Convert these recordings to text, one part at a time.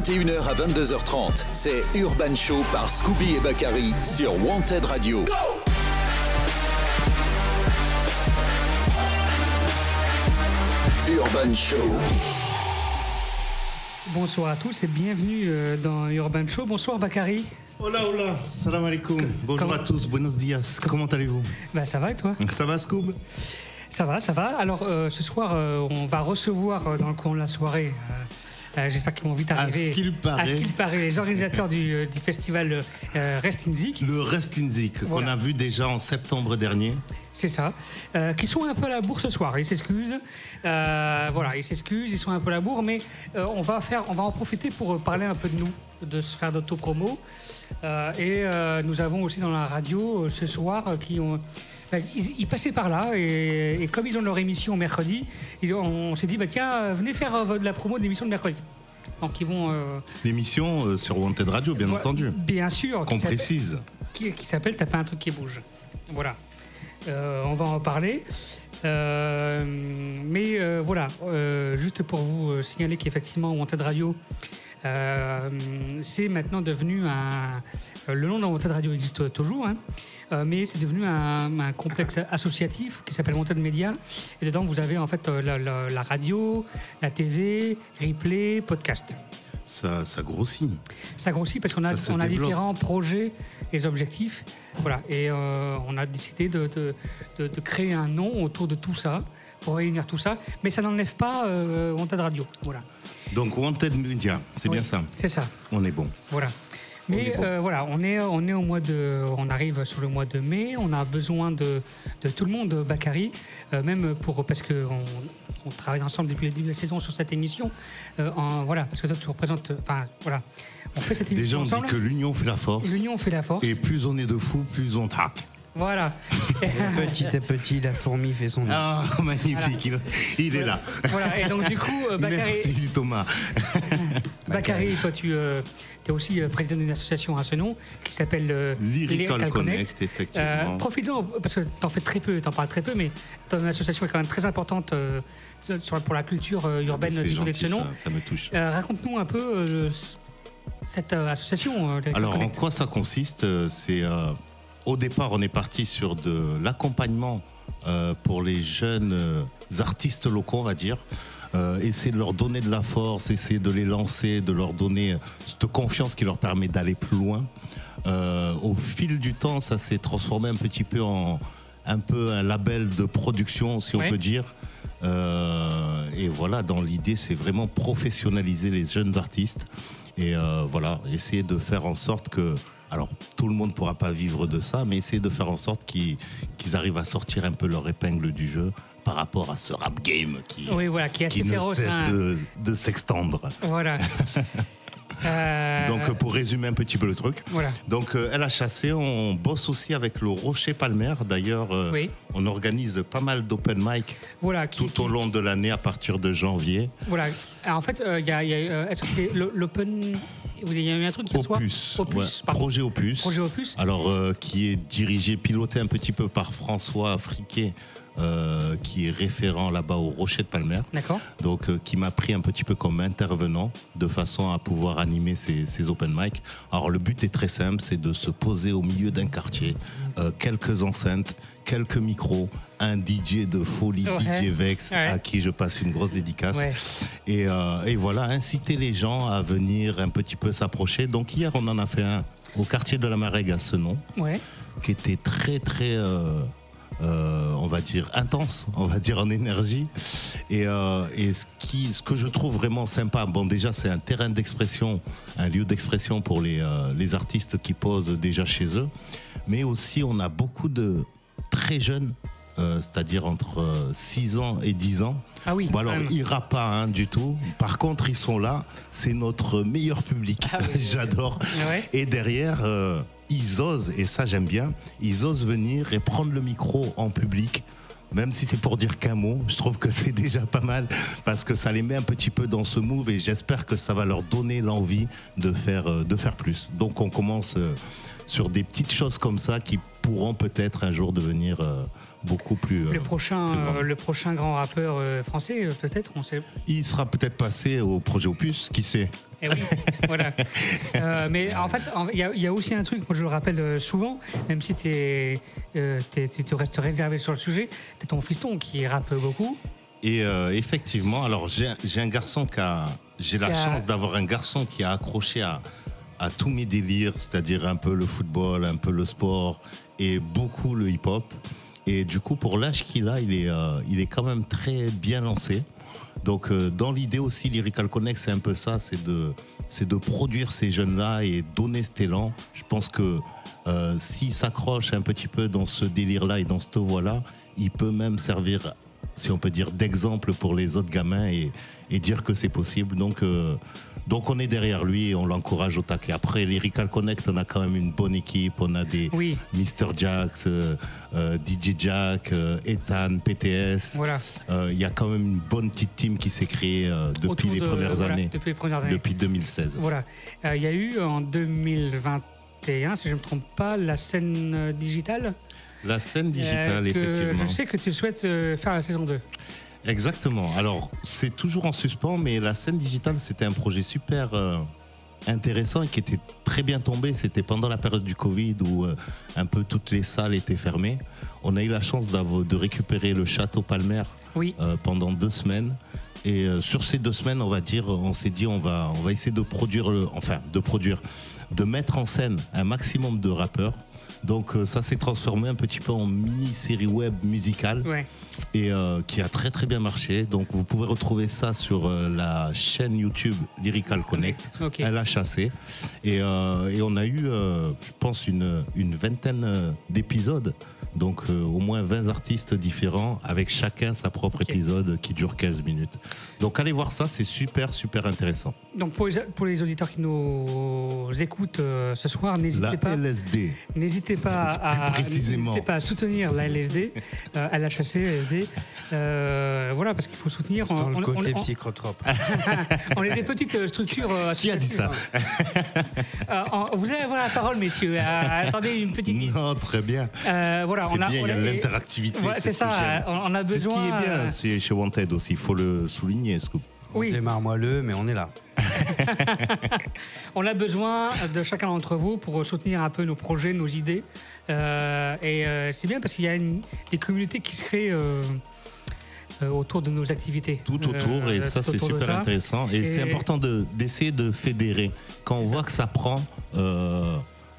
21h à 22h30, c'est Urban Show par Scooby et Bakary sur Wanted Radio. Urban Show. Bonsoir à tous et bienvenue dans Urban Show. Bonsoir Bakary. Hola, hola, salam alaikum. Bonjour à tous, buenos dias. Comment allez-vous? Ça va et toi? Ça va, Scoob? Ça va. Alors ce soir, on va recevoir dans le cours de la soirée, j'espère qu'ils vont vite arriver. À ce qu'il paraît, les organisateurs du festival Rest in Zik. Le Rest in Zik, voilà. Qu'on a vu déjà en septembre dernier. C'est ça. Qui sont un peu à la bourre ce soir. Ils s'excusent. Ils s'excusent. Ils sont un peu à la bourre, mais on va en profiter pour parler un peu de nous, de se faire d'autopromo. Nous avons aussi dans la radio ce soir ils passaient par là et comme ils ont leur émission mercredi, on s'est dit tiens, venez faire de la promo de l'émission de mercredi. Donc ils vont l'émission sur Wanted Radio, bien entendu. Bien sûr. Qu'on précise. Qui s'appelle T'as pas un truc qui bouge. Voilà. On va en parler. Juste pour vous signaler qu'effectivement Wanted Radio c'est maintenant devenu le nom de Wanted Radio existe toujours, mais c'est devenu un complexe associatif qui s'appelle Wanted Media. Et dedans, vous avez en fait la radio, la TV, replay, podcast. Ça grossit. Ça grossit parce qu'on a différents projets et objectifs. Voilà. Et on a décidé de créer un nom autour de tout ça, pour réunir tout ça. Mais ça n'enlève pas Wanted Radio. Voilà. Donc Wanted Media, c'est bien ça. C'est ça. On est bon. Voilà. Mais on arrive sur le mois de mai. On a besoin de tout le monde, Bakary, parce que on travaille ensemble depuis le début de la saison sur cette émission. Parce que toi tu représentes. On fait cette émission ensemble. Déjà, on dit que l'union fait la force. L'union fait la force. Et plus on est de fous, plus on traque. Voilà. Petit à petit, la fourmi fait son nid. Ah, magnifique, voilà. Il est là. Voilà, et donc du coup, Bakary... Merci Thomas. Bakary, toi tu es aussi président d'une association à ce nom qui s'appelle Lyrical Connect, effectivement. Profites-en, parce que t'en parles très peu, mais ton association est quand même très importante pour la culture urbaine du de ce nom. Ça me touche. Raconte-nous un peu cette association. Alors, en quoi ça consiste? Au départ, on est parti sur de l'accompagnement pour les jeunes artistes locaux, on va dire. Essayer de leur donner de la force, essayer de les lancer, de leur donner cette confiance qui leur permet d'aller plus loin. Au fil du temps, ça s'est transformé un petit peu en un label de production, si on peut dire. Et voilà, dans l'idée, c'est vraiment professionnaliser les jeunes artistes. Et essayer de faire en sorte que... Alors, tout le monde ne pourra pas vivre de ça, mais essayer de faire en sorte qu'ils arrivent à sortir un peu leur épingle du jeu par rapport à ce rap game qui est assez féroce, ne cesse de s'extendre. Voilà. Donc, pour résumer un petit peu le truc, donc LHAC, on bosse aussi avec le Rocher Palmer. D'ailleurs, on organise pas mal d'open mic tout au long de l'année à partir de janvier. Voilà. Alors, en fait, est-ce que c'est l'open... Il y a eu un truc qui Opus, Projet Opus. Alors, qui est piloté un petit peu par François Friquet, qui est référent là-bas au Rocher de Palmer. D'accord. Donc, qui m'a pris un petit peu comme intervenant de façon à pouvoir animer ces open mic. Alors, le but est très simple, c'est de se poser au milieu d'un quartier, quelques enceintes, quelques micros, un DJ de folie, DJ Vex, à qui je passe une grosse dédicace. Et voilà, inciter les gens à venir un petit peu s'approcher. Donc hier, on en a fait un au quartier de la Marègue à Senon, qui était très, très... on va dire intense, on va dire en énergie, et ce que je trouve vraiment sympa, bon déjà c'est un terrain d'expression, un lieu d'expression pour les artistes qui posent déjà chez eux, mais aussi on a beaucoup de très jeunes, c'est-à-dire entre 6 ans et 10 ans. Ah oui. Bon alors ils rappent pas du tout, par contre ils sont là, c'est notre meilleur public. J'adore. Et derrière ils osent, et ça j'aime bien, ils osent venir et prendre le micro en public, même si c'est pour dire qu'un mot. Je trouve que c'est déjà pas mal, parce que ça les met un petit peu dans ce move, et j'espère que ça va leur donner l'envie de faire plus. Donc on commence sur des petites choses comme ça qui pourront peut-être un jour devenir beaucoup plus... le prochain grand rappeur français, peut-être, on sait. Il sera peut-être passé au projet Opus, qui sait. Et oui, voilà. Mais en fait, il y a aussi un truc, moi je le rappelle souvent, même si tu restes réservé sur le sujet, t'es ton fiston qui rappe beaucoup. Et effectivement, alors j'ai un garçon j'ai la chance d'avoir un garçon qui a accroché à tous mes délires, c'est-à-dire un peu le football, un peu le sport et beaucoup le hip-hop. Et du coup, pour l'âge qu'il a, il est quand même très bien lancé. Donc, dans l'idée aussi, Lyrical Connect, c'est un peu ça, c'est de produire ces jeunes-là et donner cet élan. Je pense que s'il s'accroche un petit peu dans ce délire-là et dans cette voie-là, il peut même servir, si on peut dire, d'exemple pour les autres gamins et dire que c'est possible. Donc on est derrière lui et on l'encourage au taquet. Après, Lyrical Connect, on a quand même une bonne équipe. On a des Mr. Jax, DJ Jack, Ethan, PTS. Voilà. Il y a quand même une bonne petite team qui s'est créée depuis les premières années. Depuis 2016. Voilà. Il y a eu en 2021, si je ne me trompe pas, la scène digitale. La scène digitale, effectivement. Je sais que tu souhaites faire la saison 2. Exactement. Alors, c'est toujours en suspens, mais la scène digitale, c'était un projet super intéressant et qui était très bien tombé. C'était pendant la période du Covid où un peu toutes les salles étaient fermées. On a eu la chance de récupérer le Château Palmer pendant 2 semaines. Et sur ces 2 semaines, on s'est dit on va essayer de mettre en scène un maximum de rappeurs. Donc ça s'est transformé un petit peu en mini-série web musicale et qui a très très bien marché. Donc vous pouvez retrouver ça sur la chaîne YouTube Lyrical Connect, LHAC. Et on a eu, je pense, une vingtaine d'épisodes. Donc au moins 20 artistes différents avec chacun sa propre épisode qui dure 15 minutes. Donc allez voir ça, c'est super super intéressant. Donc pour les auditeurs qui nous écoutent ce soir, n'hésitez pas à soutenir la LSD, LHAC, LSD. Voilà, parce qu'il faut soutenir. Sans le côté psychotrope. On est des petites structures. Qui a dit ça? Vous allez avoir la parole, messieurs. Attendez une petite minute. Non, très bien. Voilà, c'est bien, il y a l'interactivité. Voilà, c'est ça, on a besoin. C'est ce qui est bien chez Wanted aussi, il faut le souligner. Oui. Démarre-moi-le, mais on est là. On a besoin de chacun d'entre vous pour soutenir un peu nos projets, nos idées. C'est bien parce qu'il y a des communautés qui se créent autour de nos activités. Tout autour, et ça c'est super intéressant. Et c'est important d'essayer de fédérer. Quand on voit que ça prend...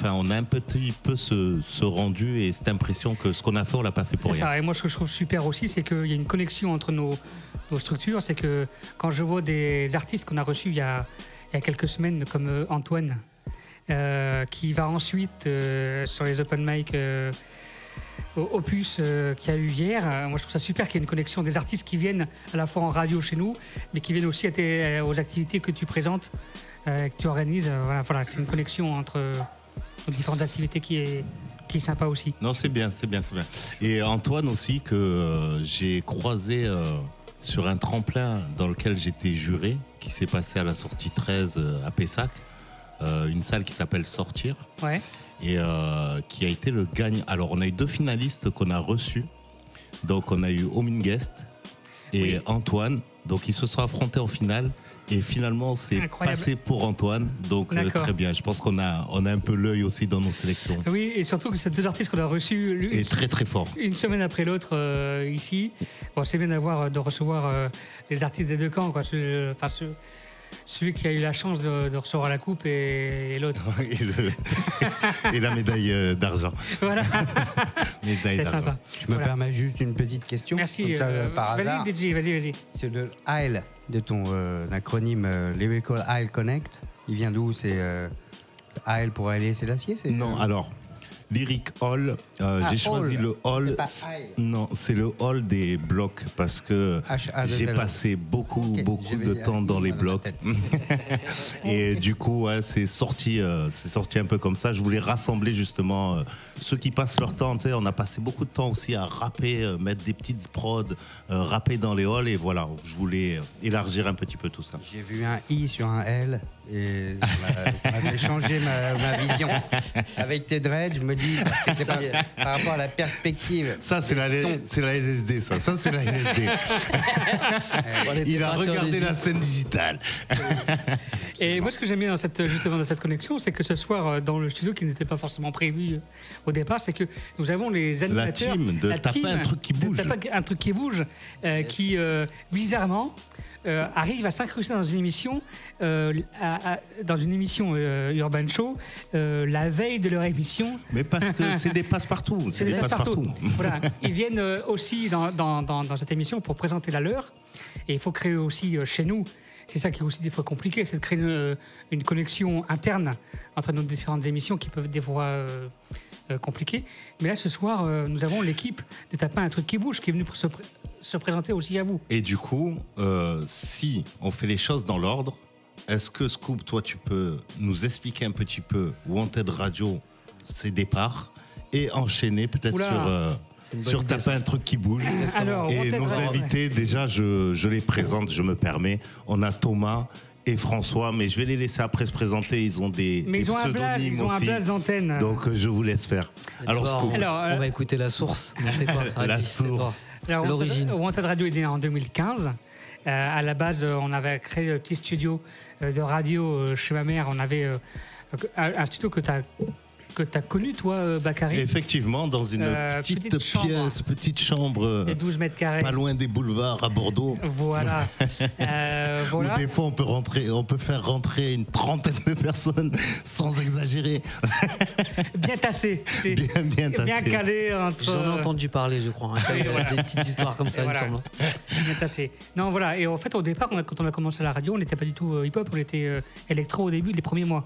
on a un petit peu ce rendu et cette impression que ce qu'on a fait, on l'a pas fait pour rien. C'est ça. Et moi, ce que je trouve super aussi, c'est qu'il y a une connexion entre nos structures. C'est que quand je vois des artistes qu'on a reçus il y a quelques semaines, comme Antoine, qui va ensuite sur les open mic Opus qu'il y a eu hier, moi je trouve ça super qu'il y ait une connexion des artistes qui viennent à la fois en radio chez nous, mais qui viennent aussi aux activités que tu présentes, que tu organises. Voilà, c'est une connexion entre différentes activités qui est sympa aussi. Non, c'est bien. Et Antoine aussi, que j'ai croisé sur un tremplin dans lequel j'étais juré, qui s'est passé à la sortie 13 à Pessac, une salle qui s'appelle Sortir, et qui a été le gagnant. Alors, on a eu 2 finalistes qu'on a reçus. Donc, on a eu Omin Guest et Antoine. Donc, ils se sont affrontés en finale. Et finalement, c'est passé pour Antoine. Donc, très bien. Je pense qu'on a un peu l'œil aussi dans nos sélections. Oui, et surtout que ces 2 artistes qu'on a reçus... Et très, très fort. Une semaine après l'autre, ici. Bon, c'est bien de recevoir les artistes des 2 camps, quoi. Celui qui a eu la chance de recevoir la coupe et l'autre. Et la médaille d'argent. Voilà. C'est sympa. Je me permets juste une petite question. Merci. Vas-y, DJ, vas-y. C'est le AIL de ton acronyme Lyrical AIL Connect. Il vient d'où? C'est AIL pour Haïlé Sélassié? Non, alors... Lyric Hall, j'ai choisi le hall. Non, c'est le hall des blocs parce que j'ai passé beaucoup de temps dans les blocs. Et du coup, c'est sorti un peu comme ça. Je voulais rassembler justement ceux qui passent leur temps. Tu sais, on a passé beaucoup de temps aussi à rapper, mettre des petites prods, rapper dans les halls. Et voilà, je voulais élargir un petit peu tout ça. J'ai vu un I sur un L. Et ça m'a fait changer ma vision. Avec tes dreads, je me dis dit, parce que c'est par rapport à la perspective. Ça, c'est la LSD, ça. Ça, c'est la LSD. Il a regardé la scène digitale. Et moi, ce que j'aime bien dans cette connexion, c'est que ce soir, dans le studio, qui n'était pas forcément prévu au départ, c'est que nous avons les animateurs. La team de Taper un truc qui bouge. Un truc qui bouge, qui, bizarrement, arrive à s'incruster dans une émission, Urban Show, la veille de leur émission. Mais parce que c'est des passe-partout. C'est des passe-partout. Voilà. Ils viennent aussi dans cette émission pour présenter la leur. Et il faut créer aussi chez nous. C'est ça qui est aussi des fois compliqué, c'est de créer une connexion interne entre nos différentes émissions qui peuvent être des fois compliquées. Mais là, ce soir, nous avons l'équipe de Taper un truc qui bouge qui est venue pour se présenter aussi à vous. Et du coup, si on fait les choses dans l'ordre, est-ce que Scoop, toi, tu peux nous expliquer un petit peu Wanted Radio, ses départs, et enchaîner peut-être sur Taper un truc qui bouge. Alors, et nos invités, déjà, je les présente, je me permets. On a Thomas et François, mais je vais les laisser après se présenter. Ils ont des pseudonymes ils ont aussi. un blast d'antenne. Donc, je vous laisse faire. Alors, Scoop. On va écouter la source. C'est quoi La source. L'origine. Wanted Radio est né en 2015. À la base, on avait créé le petit studio de radio chez ma mère. On avait un studio que tu as connu, toi, Bakary. Effectivement, dans une petite chambre de 12 mètres carrés. Pas loin des boulevards à Bordeaux. Voilà. Où des fois, on peut faire rentrer une trentaine de personnes sans exagérer. Bien tassé. Bien tassé. Bien calé entre... J'en ai entendu parler, je crois. Des petites histoires comme ça, il me semble. Bien tassé. Non, voilà. Et en fait, au départ, quand on a commencé la radio, on n'était pas du tout hip-hop, on était électro au début, les premiers mois.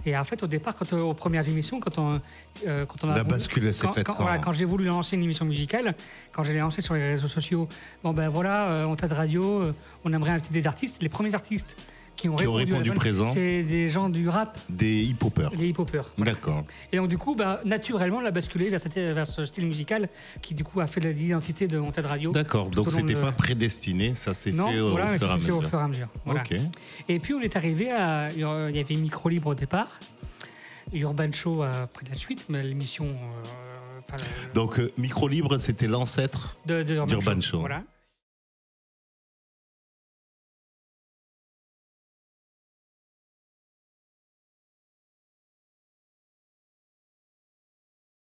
Et en fait, au départ, aux premières émissions, quand on a la bascule s'est faite quand j'ai voulu lancer une émission musicale, quand je l'ai lancée sur les réseaux sociaux, Wanted Radio, on aimerait inviter des artistes. Les premiers artistes qui ont répondu présent, c'est des gens du rap. Des hip-hoppers. Les hip-hoppers. D'accord. Et donc, du coup, naturellement, on a basculé vers ce style musical qui, du coup, a fait l'identité de Wanted Radio. D'accord. Donc, c'était pas prédestiné, ça s'est fait au fur et à mesure. Voilà. Ok. Et puis, on est arrivé il y avait Micro Libre au départ. Urban Show a pris la suite, mais l'émission... Donc, Micro Libre, c'était l'ancêtre d'Urban Show. Voilà.